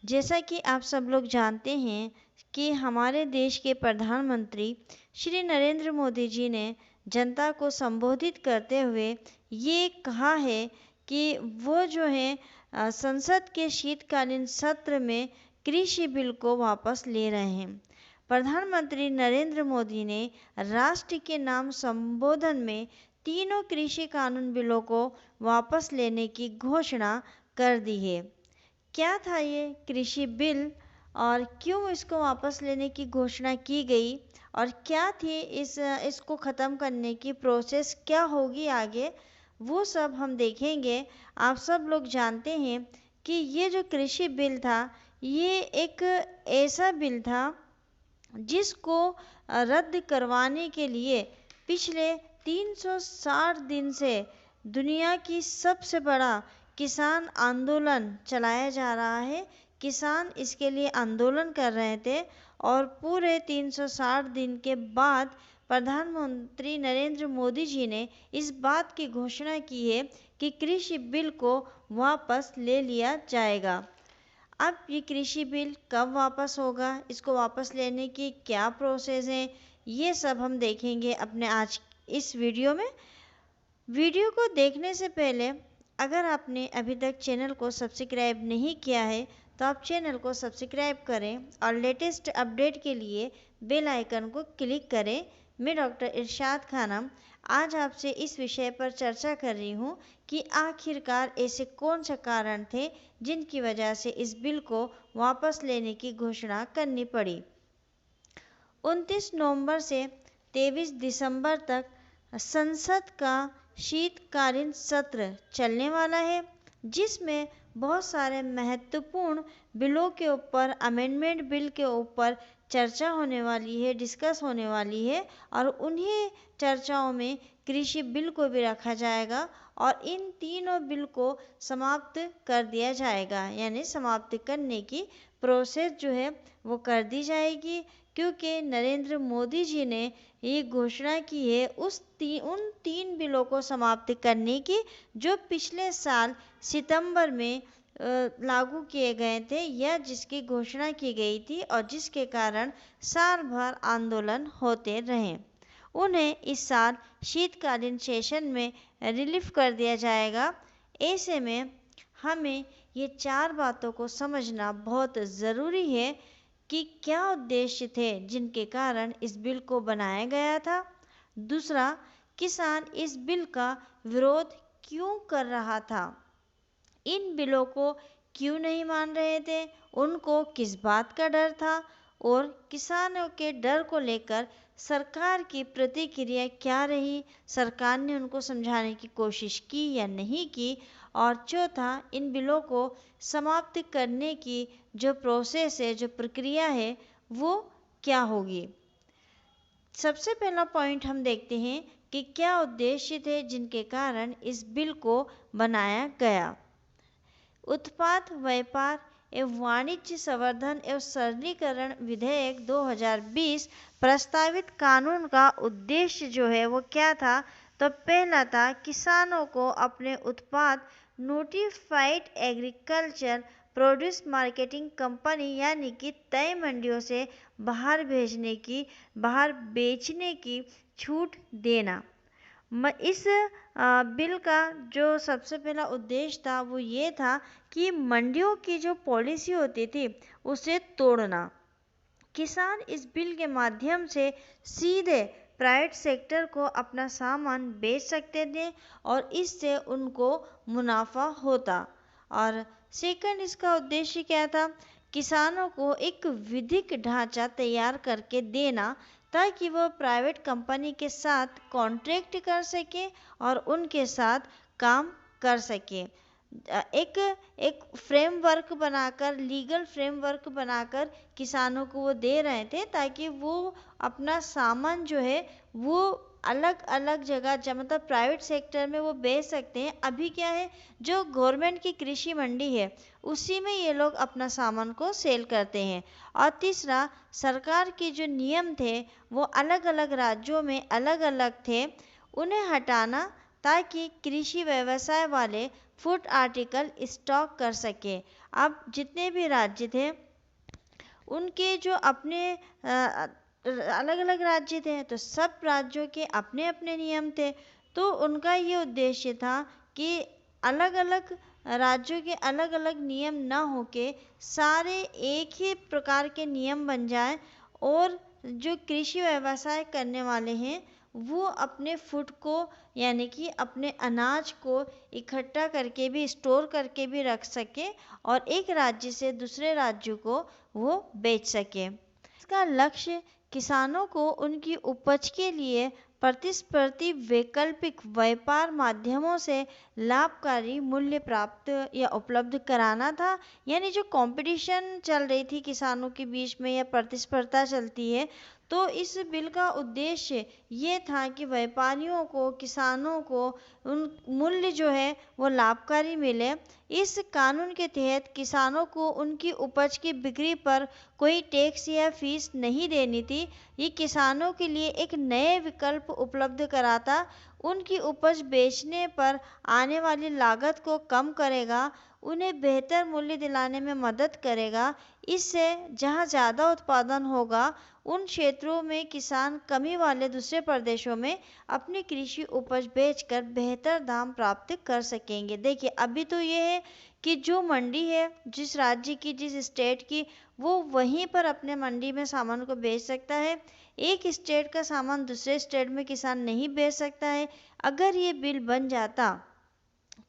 जैसा कि आप सब लोग जानते हैं कि हमारे देश के प्रधानमंत्री श्री नरेंद्र मोदी जी ने जनता को संबोधित करते हुए ये कहा है कि वो जो है संसद के शीतकालीन सत्र में कृषि बिल को वापस ले रहे हैं। प्रधानमंत्री नरेंद्र मोदी ने राष्ट्र के नाम संबोधन में तीनों कृषि कानून बिलों को वापस लेने की घोषणा कर दी है। क्या था ये कृषि बिल और क्यों इसको वापस लेने की घोषणा की गई और क्या थी इसको ख़त्म करने की प्रोसेस क्या होगी आगे, वो सब हम देखेंगे। आप सब लोग जानते हैं कि ये जो कृषि बिल था ये एक ऐसा बिल था जिसको रद्द करवाने के लिए पिछले 360 दिन से दुनिया की सबसे बड़ा किसान आंदोलन चलाया जा रहा है। किसान इसके लिए आंदोलन कर रहे थे और पूरे 360 दिन के बाद प्रधानमंत्री नरेंद्र मोदी जी ने इस बात की घोषणा की है कि कृषि बिल को वापस ले लिया जाएगा। अब ये कृषि बिल कब वापस होगा, इसको वापस लेने की क्या प्रोसेस है, ये सब हम देखेंगे अपने आज इस वीडियो में। वीडियो को देखने से पहले अगर आपने अभी तक चैनल को सब्सक्राइब नहीं किया है तो आप चैनल को सब्सक्राइब करें और लेटेस्ट अपडेट के लिए बेल आइकन को क्लिक करें। मैं डॉक्टर इरशाद खानम आज आपसे इस विषय पर चर्चा कर रही हूँ कि आखिरकार ऐसे कौन से कारण थे जिनकी वजह से इस बिल को वापस लेने की घोषणा करनी पड़ी। 29 नवंबर से 23 दिसंबर तक संसद का शीतकालीन सत्र चलने वाला है जिसमें बहुत सारे महत्वपूर्ण बिलों के ऊपर अमेंडमेंट बिल के ऊपर चर्चा होने वाली है, डिस्कस होने वाली है और उन्हीं चर्चाओं में कृषि बिल को भी रखा जाएगा और इन तीनों बिल को समाप्त कर दिया जाएगा, यानी समाप्त करने की प्रोसेस जो है वो कर दी जाएगी क्योंकि नरेंद्र मोदी जी ने ये घोषणा की है उन तीन बिलों को समाप्त करने की जो पिछले साल सितंबर में लागू किए गए थे या जिसकी घोषणा की गई थी और जिसके कारण साल भर आंदोलन होते रहे। उन्हें इस साल शीतकालीन सेशन में रिलीफ कर दिया जाएगा। ऐसे में हमें ये चार बातों को समझना बहुत ज़रूरी है कि क्या उद्देश्य थे जिनके कारण इस बिल को बनाया गया था। दूसरा, किसान इस बिल का विरोध क्यों कर रहा था, इन बिलों को क्यों नहीं मान रहे थे, उनको किस बात का डर था और किसानों के डर को लेकर सरकार की प्रतिक्रिया क्या रही, सरकार ने उनको समझाने की कोशिश की या नहीं की। और चौथा, इन बिलों को समाप्त करने की जो प्रोसेस है, जो प्रक्रिया है, वो क्या होगी। सबसे पहला पॉइंट हम देखते हैं कि क्या उद्देश्य थे जिनके कारण इस बिल को बनाया गया। उत्पाद व्यापार एवं वाणिज्य संवर्धन एवं सरलीकरण विधेयक 2020 प्रस्तावित कानून का उद्देश्य जो है वो क्या था, तो पहला था किसानों को अपने उत्पाद notified agriculture produce marketing company यानी कि तय मंडियों से बाहर बेचने की छूट देना। इस बिल का जो सबसे पहला उद्देश्य था वो ये था कि मंडियों की जो पॉलिसी होती थी उसे तोड़ना। किसान इस बिल के माध्यम से सीधे प्राइवेट सेक्टर को अपना सामान बेच सकते थे और इससे उनको मुनाफा होता। और सेकंड, इसका उद्देश्य क्या था, किसानों को एक विधिक ढांचा तैयार करके देना ताकि वो प्राइवेट कंपनी के साथ कॉन्ट्रैक्ट कर सके और उनके साथ काम कर सके। एक फ्रेमवर्क बनाकर, लीगल फ्रेमवर्क बनाकर किसानों को वो दे रहे थे ताकि वो अपना सामान जो है वो अलग अलग जगह मतलब प्राइवेट सेक्टर में वो बेच सकते हैं। अभी क्या है, जो गवर्नमेंट की कृषि मंडी है उसी में ये लोग अपना सामान को सेल करते हैं। और तीसरा, सरकार के जो नियम थे वो अलग अलग राज्यों में अलग अलग थे, उन्हें हटाना ताकि कृषि व्यवसाय वाले फूड आर्टिकल स्टॉक कर सके। अब जितने भी राज्य थे उनके जो अपने अलग अलग राज्य थे, तो सब राज्यों के अपने अपने नियम थे। तो उनका ये उद्देश्य था कि अलग अलग राज्यों के अलग अलग नियम ना होके सारे एक ही प्रकार के नियम बन जाएं, और जो कृषि व्यवसाय करने वाले हैं वो अपने फूड को, यानी कि अपने अनाज को इकट्ठा करके भी, स्टोर करके भी रख सके और एक राज्य से दूसरे राज्य को वो बेच सके। इसका लक्ष्य किसानों को उनकी उपज के लिए प्रतिस्पर्धी वैकल्पिक व्यापार माध्यमों से लाभकारी मूल्य प्राप्त या उपलब्ध कराना था। यानी जो कंपटीशन चल रही थी किसानों के बीच में या प्रतिस्पर्धा चलती है, तो इस बिल का उद्देश्य ये था कि व्यापारियों को, किसानों को उन मूल्य जो है वो लाभकारी मिले। इस कानून के तहत किसानों को उनकी उपज की बिक्री पर कोई टैक्स या फीस नहीं देनी थी। ये किसानों के लिए एक नए विकल्प उपलब्ध कराता, उनकी उपज बेचने पर आने वाली लागत को कम करेगा, उन्हें बेहतर मूल्य दिलाने में मदद करेगा। इससे जहां ज़्यादा उत्पादन होगा उन क्षेत्रों में किसान कमी वाले दूसरे प्रदेशों में अपनी कृषि उपज बेचकर बेहतर दाम प्राप्त कर सकेंगे। देखिए, अभी तो ये है कि जो मंडी है जिस राज्य की, जिस स्टेट की, वो वहीं पर अपने मंडी में सामान को बेच सकता है। एक स्टेट का सामान दूसरे स्टेट में किसान नहीं बेच सकता है। अगर ये बिल बन जाता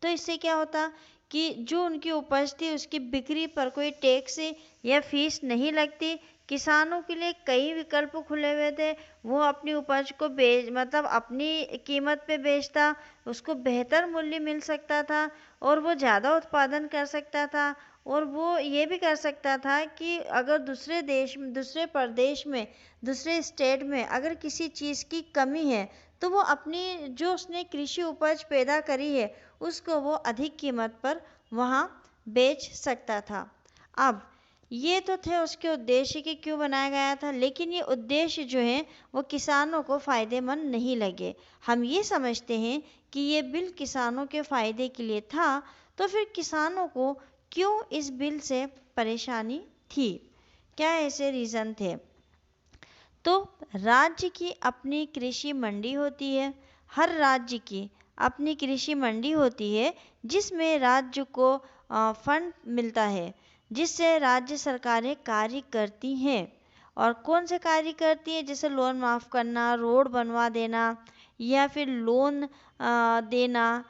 तो इससे क्या होता कि जो उनकी उपज थी उसकी बिक्री पर कोई टैक्स या फीस नहीं लगती। किसानों के लिए कई विकल्प खुले हुए थे। वो अपनी उपज को मतलब अपनी कीमत पे बेचता, उसको बेहतर मूल्य मिल सकता था और वो ज़्यादा उत्पादन कर सकता था। और वो ये भी कर सकता था कि अगर दूसरे देश में, दूसरे प्रदेश में, दूसरे स्टेट में अगर किसी चीज़ की कमी है तो वो अपनी जो उसने कृषि उपज पैदा करी है उसको वो अधिक कीमत पर वहाँ बेच सकता था। अब ये तो थे उसके उद्देश्य कि क्यों बनाया गया था, लेकिन ये उद्देश्य जो है वो किसानों को फ़ायदेमंद नहीं लगे। हम ये समझते हैं कि ये बिल किसानों के फ़ायदे के लिए था, तो फिर किसानों को क्यों इस बिल से परेशानी थी, क्या ऐसे रीज़न थे? तो राज्य की अपनी कृषि मंडी होती है, हर राज्य की अपनी कृषि मंडी होती है जिसमें राज्य को फंड मिलता है, जिससे राज्य सरकारें कार्य करती हैं। और कौन से कार्य करती हैं? जैसे लोन माफ़ करना, रोड बनवा देना या फिर लोन देना।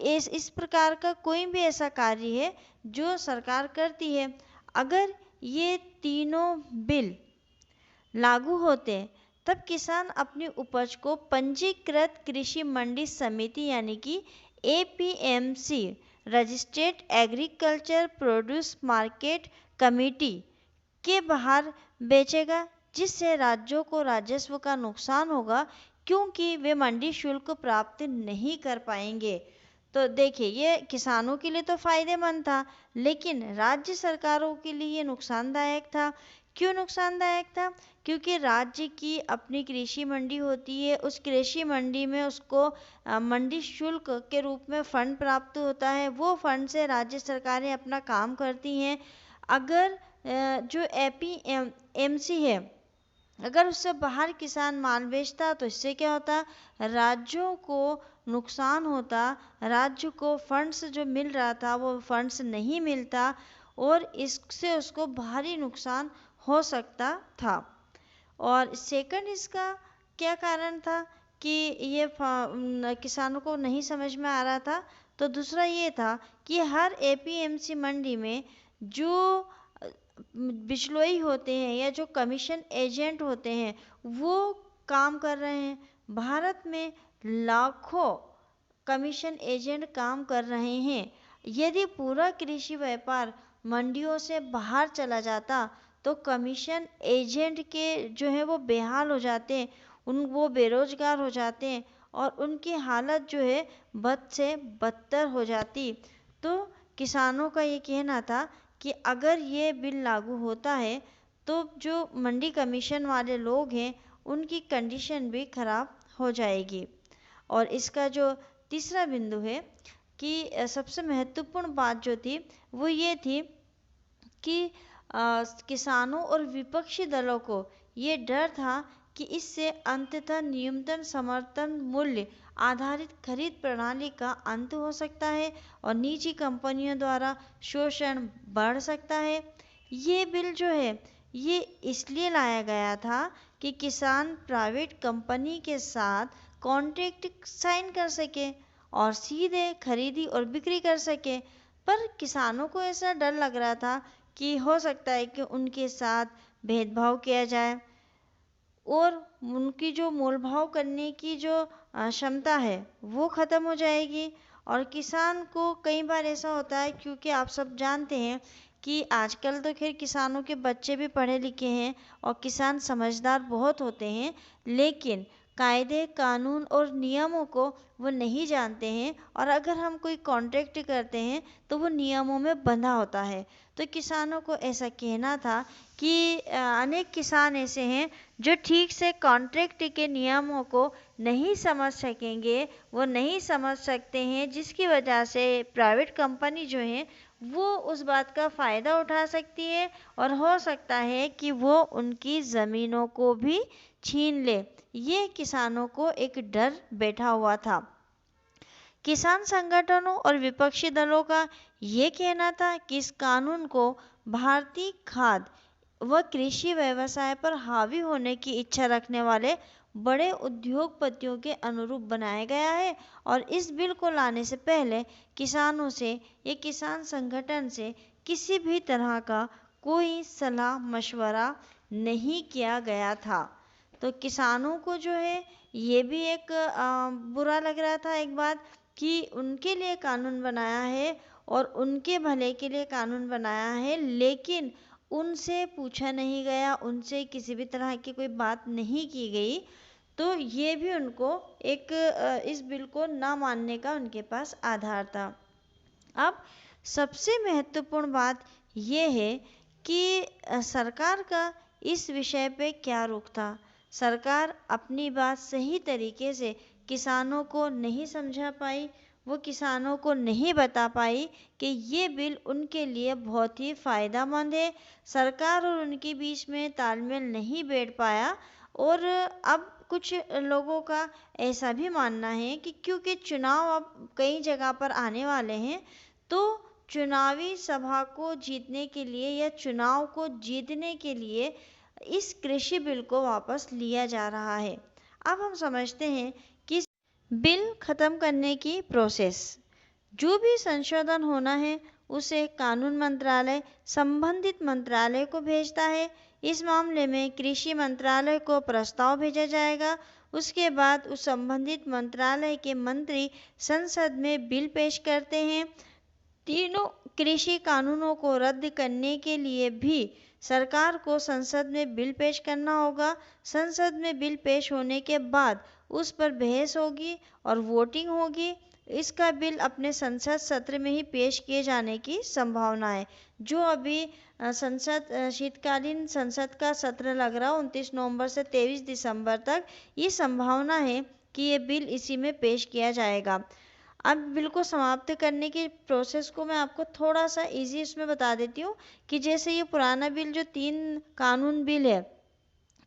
इस प्रकार का कोई भी ऐसा कार्य है जो सरकार करती है। अगर ये तीनों बिल लागू होते तब किसान अपनी उपज को पंजीकृत कृषि मंडी समिति यानी कि APMC, registered agriculture produce market committee के बाहर बेचेगा, जिससे राज्यों को राजस्व का नुकसान होगा क्योंकि वे मंडी शुल्क प्राप्त नहीं कर पाएंगे। तो देखिए, ये किसानों के लिए तो फायदेमंद था, लेकिन राज्य सरकारों के लिए ये नुकसानदायक था। क्यों नुकसानदायक था? क्योंकि राज्य की अपनी कृषि मंडी होती है, उस कृषि मंडी में उसको मंडी शुल्क के रूप में फंड प्राप्त होता है। वो फंड से राज्य सरकारें अपना काम करती हैं। अगर जो एपीएमसी है, अगर उससे बाहर किसान माल बेचता तो इससे क्या होता? राज्यों को नुकसान होता, राज्य को फंड्स जो मिल रहा था वो फंड्स नहीं मिलता और इससे उसको भारी नुकसान हो सकता था। और सेकंड इसका क्या कारण था कि ये किसानों को नहीं समझ में आ रहा था? तो दूसरा ये था कि हर एपीएमसी मंडी में जो बिचौलिए होते हैं या जो कमीशन एजेंट होते हैं वो काम कर रहे हैं। भारत में लाखों कमीशन एजेंट काम कर रहे हैं। यदि पूरा कृषि व्यापार मंडियों से बाहर चला जाता तो कमीशन एजेंट के जो है वो बेहाल हो जाते हैं, वो बेरोजगार हो जाते हैं और उनकी हालत जो है बद से बदतर हो जाती। तो किसानों का ये कहना था कि अगर ये बिल लागू होता है तो जो मंडी कमीशन वाले लोग हैं उनकी कंडीशन भी खराब हो जाएगी। और इसका जो तीसरा बिंदु है, कि सबसे महत्वपूर्ण बात जो थी वो ये थी कि किसानों और विपक्षी दलों को ये डर था कि इससे अंततः न्यूनतम समर्थन मूल्य आधारित खरीद प्रणाली का अंत हो सकता है और निजी कंपनियों द्वारा शोषण बढ़ सकता है। ये बिल जो है ये इसलिए लाया गया था कि किसान प्राइवेट कंपनी के साथ कॉन्ट्रैक्ट साइन कर सके और सीधे खरीदी और बिक्री कर सके। पर किसानों को ऐसा डर लग रहा था कि हो सकता है कि उनके साथ भेदभाव किया जाए और उनकी जो मोलभाव करने की जो क्षमता है वो ख़त्म हो जाएगी। और किसान को कई बार ऐसा होता है, क्योंकि आप सब जानते हैं कि आजकल तो खैर किसानों के बच्चे भी पढ़े लिखे हैं और किसान समझदार बहुत होते हैं, लेकिन कायदे कानून और नियमों को वो नहीं जानते हैं और अगर हम कोई कॉन्ट्रैक्ट करते हैं तो वो नियमों में बंधा होता है। तो किसानों को ऐसा कहना था कि अनेक किसान ऐसे हैं जो ठीक से कॉन्ट्रैक्ट के नियमों को नहीं समझ सकेंगे, वो नहीं समझ सकते हैं, जिसकी वजह से प्राइवेट कंपनी जो है वो उस बात का फ़ायदा उठा सकती है और हो सकता है कि वो उनकी ज़मीनों को भी छीन ले। ये किसानों को एक डर बैठा हुआ था। किसान संगठनों और विपक्षी दलों का ये कहना था कि इस कानून को भारतीय खाद्य व कृषि व्यवसाय पर हावी होने की इच्छा रखने वाले बड़े उद्योगपतियों के अनुरूप बनाया गया है और इस बिल को लाने से पहले किसानों से या किसान संगठन से किसी भी तरह का कोई सलाह मशवरा नहीं किया गया था। तो किसानों को जो है ये भी एक बुरा लग रहा था एक बात कि उनके लिए कानून बनाया है और उनके भले के लिए कानून बनाया है, लेकिन उनसे पूछा नहीं गया, उनसे किसी भी तरह की कोई बात नहीं की गई। तो ये भी उनको एक इस बिल को ना मानने का उनके पास आधार था। अब सबसे महत्वपूर्ण बात ये है कि सरकार का इस विषय पे क्या रुख था। सरकार अपनी बात सही तरीके से किसानों को नहीं समझा पाई, वो किसानों को नहीं बता पाई कि ये बिल उनके लिए बहुत ही फ़ायदेमंद है। सरकार और उनके बीच में तालमेल नहीं बैठ पाया और अब कुछ लोगों का ऐसा भी मानना है कि क्योंकि चुनाव अब कई जगह पर आने वाले हैं, तो चुनावी सभा को जीतने के लिए या चुनाव को जीतने के लिए इस कृषि बिल को वापस लिया जा रहा है। अब हम समझते हैं कि बिल खत्म करने की प्रोसेस। जो भी संशोधन होना है उसे कानून मंत्रालय संबंधित मंत्रालय को भेजता है। इस मामले में कृषि मंत्रालय को प्रस्ताव भेजा जाएगा। उसके बाद उस संबंधित मंत्रालय के मंत्री संसद में बिल पेश करते हैं। तीनों कृषि कानूनों को रद्द करने के लिए भी सरकार को संसद में बिल पेश करना होगा। संसद में बिल पेश होने के बाद उस पर बहस होगी और वोटिंग होगी। इसका बिल अपने संसद सत्र में ही पेश किए जाने की संभावना है। जो अभी शीतकालीन संसद का सत्र लग रहा 29 नवंबर से 23 दिसंबर तक, ये संभावना है कि ये बिल इसी में पेश किया जाएगा। अब बिल को समाप्त करने की प्रोसेस को मैं आपको थोड़ा सा इजी इसमें बता देती हूँ कि जैसे ये पुराना बिल जो 3 कानून बिल है,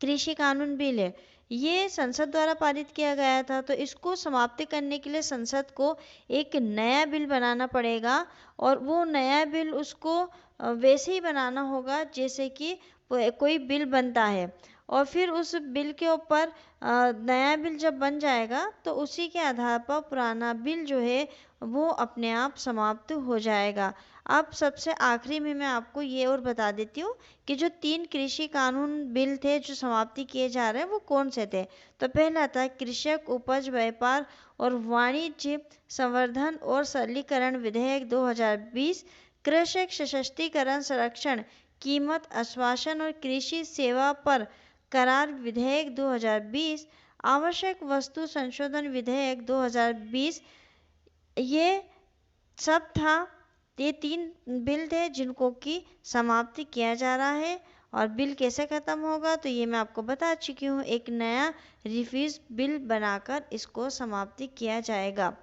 कृषि कानून बिल है, ये संसद द्वारा पारित किया गया था। तो इसको समाप्त करने के लिए संसद को एक नया बिल बनाना पड़ेगा और वो नया बिल उसको वैसे ही बनाना होगा जैसे कि कोई बिल बनता है और फिर उस बिल के ऊपर नया बिल जब बन जाएगा तो उसी के आधार पर पुराना बिल जो है वो अपने आप समाप्त हो जाएगा। अब सबसे आखिरी में मैं आपको ये और बता देती हूँ कि जो 3 कृषि कानून बिल थे जो समाप्ति किए जा रहे हैं वो कौन से थे। तो पहला था कृषक उपज व्यापार और वाणिज्य संवर्धन और सरलीकरण विधेयक 2020, कृषक सशक्तिकरण संरक्षण कीमत आश्वासन और कृषि सेवा पर करार विधेयक 2020, आवश्यक वस्तु संशोधन विधेयक 2020। ये सब था, ये 3 बिल थे जिनको की समाप्ति किया जा रहा है। और बिल कैसे ख़त्म होगा तो ये मैं आपको बता चुकी हूँ, एक नया रिफ्यूज बिल बनाकर इसको समाप्ति किया जाएगा।